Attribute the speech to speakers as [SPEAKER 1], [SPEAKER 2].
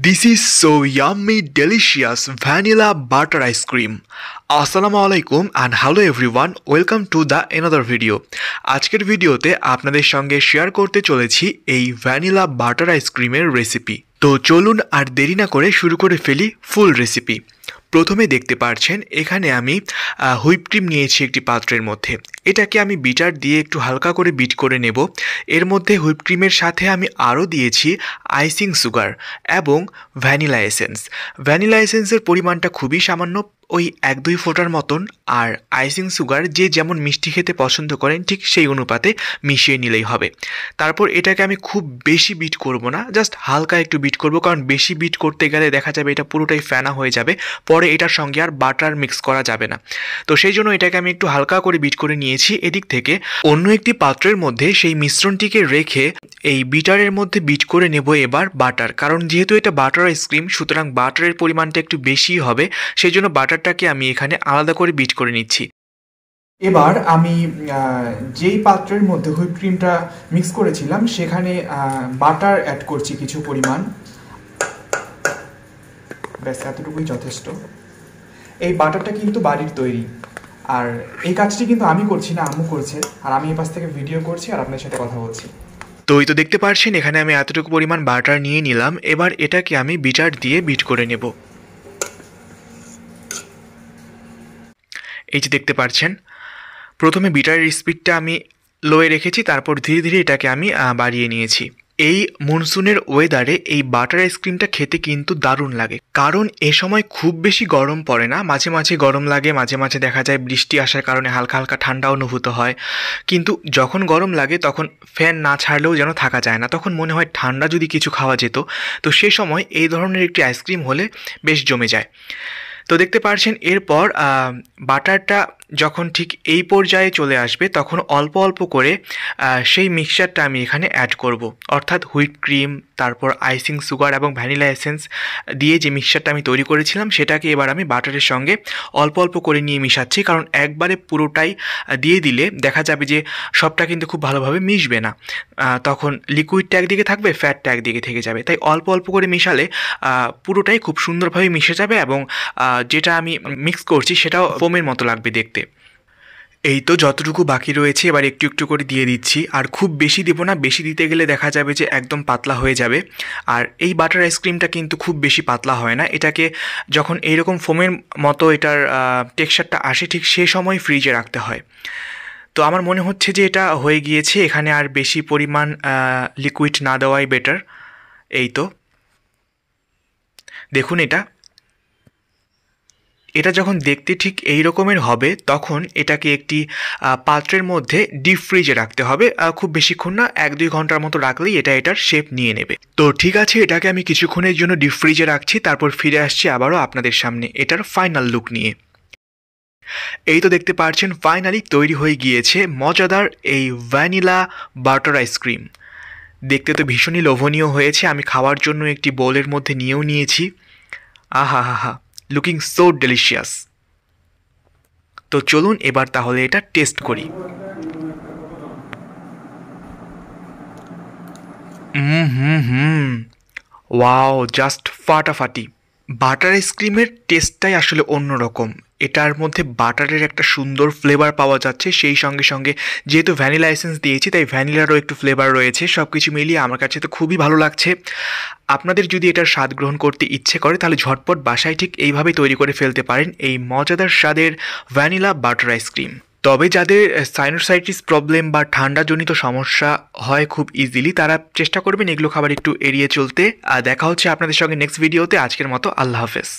[SPEAKER 1] This is so yummy, delicious vanilla butter ice cream. আসসালামু আলাইকুম and hello everyone, welcome to the another video. আজকের ভিডিওতে আপনাদের সঙ্গে শেয়ার করতে চলেছি এই ভ্যানিলা বাটার আইসক্রিমের রেসিপি। তো চলুন আর দেরি না করে শুরু করে ফেলি ফুল রেসিপি। প্রথমে দেখতে পাচ্ছেন এখানে আমি হুইপ ক্রিম নিয়েছি একটি পাত্রের মধ্যে। এটাকে আমি বিটার দিয়ে একটু হালকা করে বিট করে নেব। এর মধ্যে হুইপ ক্রিমের সাথে আমি আরও দিয়েছি আইসিং সুগার এবং ভ্যানিলা এসেন্স। ভ্যানিলা এসেন্সের পরিমাণটা খুবই সামান্য, ওই 1-2 ফোঁটার মতন, আর আইসিং সুগার যে যেমন মিষ্টি খেতে পছন্দ করেন ঠিক সেই অনুপাতে মিশিয়ে নিলেই হবে। তারপর এটাকে আমি খুব বেশি বিট করব না, জাস্ট হালকা একটু বিট করব, কারণ বেশি বিট করতে গেলে দেখা যাবে এটা পুরোটাই ফেনা হয়ে যাবে, পরে এটার সঙ্গে আর বাটার মিক্স করা যাবে না। তো সেই জন্য এটাকে আমি একটু হালকা করে বিট করে নিয়েছি। এদিক থেকে অন্য একটি পাত্রের মধ্যে সেই মিশ্রণটিকে রেখে এই বিটারের মধ্যে বিট করে নেব এবার বাটার, কারণ যেহেতু এটা বাটার আইসক্রিম সুতরাং বাটারের পরিমাণটা একটু বেশি হবে, সেই জন্য বাটারটাকে আমি এখানে আলাদা করে বিট করে নিচ্ছি।
[SPEAKER 2] এবার আমি যেই পাত্রের মধ্যে হুইপ ক্রিমটা মিক্স করেছিলাম সেখানে বাটার অ্যাড করছি কিছু পরিমাণ, ব্যাস এতটুকুই যথেষ্ট। এই বাটারটা কিন্তু বাড়ির তৈরি, আর এই কাজটি কিন্তু আমি করছি না, আম্মু করছে, আর আমি এই পাশ থেকে ভিডিও করছি আর আপনার সাথে কথা বলছি।
[SPEAKER 1] তো এই তো দেখতে পাচ্ছেন এখানে আমি এতটুকু পরিমাণ বাটার নিয়ে নিলাম। এবার এটাকে আমি বিটার দিয়ে বিট করে নেব। এই যে দেখতে পাচ্ছেন প্রথমে বিটারের স্পিডটা আমি লোয়ে রেখেছি, তারপর ধীরে ধীরে এটাকে আমি বাড়িয়ে নিয়েছি। এই মনসুনের ওয়েদারে এই বাটার আইসক্রিমটা খেতে কিন্তু দারুণ লাগে, কারণ এ সময় খুব বেশি গরম পড়ে না, মাঝে মাঝে গরম লাগে, মাঝে মাঝে দেখা যায় বৃষ্টি আসার কারণে হালকা হালকা ঠান্ডা অনুভূত হয়। কিন্তু যখন গরম লাগে তখন ফ্যান না ছাড়লেও যেন থাকা যায় না, তখন মনে হয় ঠান্ডা যদি কিছু খাওয়া যেত। তো সে সময় এই ধরনের একটি আইসক্রিম হলে বেশ জমে যায়। তো দেখতে পাচ্ছেন এরপর বাটারটা যখন ঠিক এই পর্যায়ে চলে আসবে তখন অল্প অল্প করে সেই মিক্সচারটা আমি এখানে অ্যাড করব, অর্থাৎ হুইপ ক্রিম, তারপর আইসিং সুগার এবং ভ্যানিলা এসেন্স দিয়ে যে মিক্সচারটা আমি তৈরি করেছিলাম সেটাকে এবার আমি বাটারের সঙ্গে অল্প অল্প করে নিয়ে মিশাচ্ছি, কারণ একবারে পুরোটাই দিয়ে দিলে দেখা যাবে যে সবটা কিন্তু খুব ভালোভাবে মিশবে না, তখন লিকুইডটা একদিকে থাকবে, ফ্যাটটা একদিকে থেকে যাবে। তাই অল্প অল্প করে মিশালে পুরোটাই খুব সুন্দরভাবে মিশে যাবে এবং যেটা আমি মিক্স করছি সেটাও ফোমের মতো লাগবে দেখতে। এই তো যতটুকু বাকি রয়েছে এবার একটু একটু করে দিয়ে দিচ্ছি, আর খুব বেশি দেবো না, বেশি দিতে গেলে দেখা যাবে যে একদম পাতলা হয়ে যাবে। আর এই বাটার আইসক্রিমটা কিন্তু খুব বেশি পাতলা হয় না, এটাকে যখন এইরকম ফোমের মতো এটার টেক্সচারটা আসে ঠিক সে সময় ফ্রিজে রাখতে হয়। তো আমার মনে হচ্ছে যে এটা হয়ে গিয়েছে, এখানে আর বেশি পরিমাণ লিকুইড না দেওয়াই বেটার। এই তো দেখুন এটা যখন দেখতে ঠিক এই রকমের হবে তখন এটাকে একটি পাত্রের মধ্যে ডিপ ফ্রিজে রাখতে হবে, খুব বেশিক্ষণ না, 1-2 ঘন্টার মতো রাখলেই এটার শেপ নিয়ে নেবে। তো ঠিক আছে, এটাকে আমি কিছুক্ষণের জন্য ডিপ ফ্রিজে রাখছি, তারপর ফিরে আসছি আবারও আপনাদের সামনে এটার ফাইনাল লুক নিয়ে। এই তো দেখতে পাচ্ছেন ফাইনালি তৈরি হয়ে গিয়েছে মজাদার এই ভ্যানিলা বাটার আইসক্রিম। দেখতে তো ভীষণই লোভনীয় হয়েছে, আমি খাওয়ার জন্য একটি বোলের মধ্যে নিয়েও নিয়েছি। আহা হা হা, লুকিং সো ডেলিশিয়াস। তো চলুন এবার তাহলে এটা টেস্ট করি। ওয়াও, জাস্ট ফাটাফাটি। বাটার আইসক্রিমের টেস্টটাই আসলে অন্যরকম, এটার মধ্যে বাটারের একটা সুন্দর ফ্লেভার পাওয়া যাচ্ছে, সেই সঙ্গে সঙ্গে যেহেতু ভ্যানিলা এসেন্স দিয়েছি তাই ভ্যানিলারও একটু ফ্লেভার রয়েছে। সব কিছু মিলিয়ে আমার কাছে তো খুবই ভালো লাগছে। আপনাদের যদি এটার স্বাদ গ্রহণ করতে ইচ্ছে করে তাহলে ঝটপট বাসায় ঠিক এইভাবে তৈরি করে ফেলতে পারেন এই মজাদার স্বাদের ভ্যানিলা বাটার আইসক্রিম। তবে যাদের সাইনোসাইটিস প্রবলেম বা ঠান্ডাজনিত সমস্যা হয় খুব ইজিলি, তারা চেষ্টা করবেন এগুলো খাবার একটু এড়িয়ে চলতে। দেখা হচ্ছে আপনাদের সঙ্গে নেক্সট ভিডিওতে। আজকের মতো আল্লাহ হাফেজ।